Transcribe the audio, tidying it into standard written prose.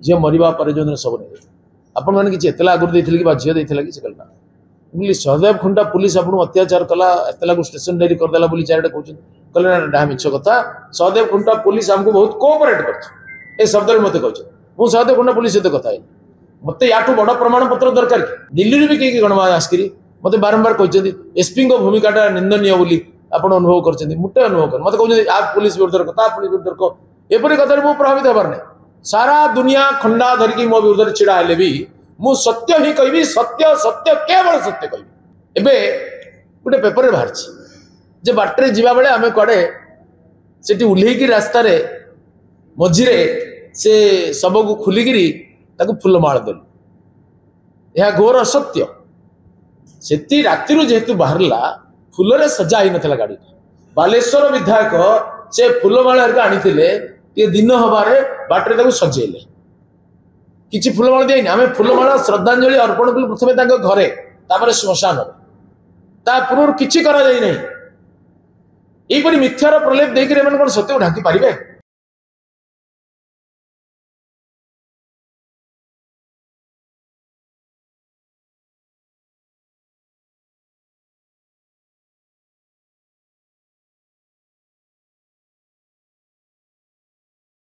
झील मरवा पर जो सब नहीं आपण मैंने किसी एतला आगुरी देते कि झील देता कि से कहला बोली सहदेव खुंटा पुलिस आपको अत्याचार कला एतला को स्टेशन डायरी करदेला बोली चारिटा कहते कहले ना मिछ कथा सहदेव खुंटा पुलिस आमको बहुत कोऑपरेट कर शब्द मत कह मुझे सहदेव खुंटा पुलिस सहित कथा मत या बड़ प्रमाण पत्र दरकार दिल्ली भी कहीं गणमास्करी मत बारंबार कहते एसपी भूमिका निंदनीय बोली आप अनुभव कर मुटे अनुभव कर मत कहते आप पुलिस विरुद्ध कथा पुलिस विरुद्ध कह एपरी कथा मुझे प्रभावित हबार नहीं सारा दुनिया खंडा धरिकी मो विरुद्ध छिड़ा हेले भी मु सत्य ही कहि सत्य सत्य केवल सत्य कहि एबे गोटे पेपर बाहर जे बाटरे जीवा बेले आमे कड़े सेठी उल्लेकी रास्ता रे मझिरे से सब को खुलिकी ताकू फुलमाल देलु यह घोर असत्य से राति जेहेतु बाहरला फुलरे सजा ही नथला गाड़ी बालेश्वर विधायक से फुलमाल आनी दिन हबारे बाटरे ताकू सजेले किसी फुलमाल दिए आम फुलमाला श्रद्धांजलि अर्पण कलु प्रथम घरे तापर श्मशान ता पूर्व किसी करा जाई नहीं यहीपरि मिथ्यार प्रलेप देकर कौन सत्य ढांकी पारे।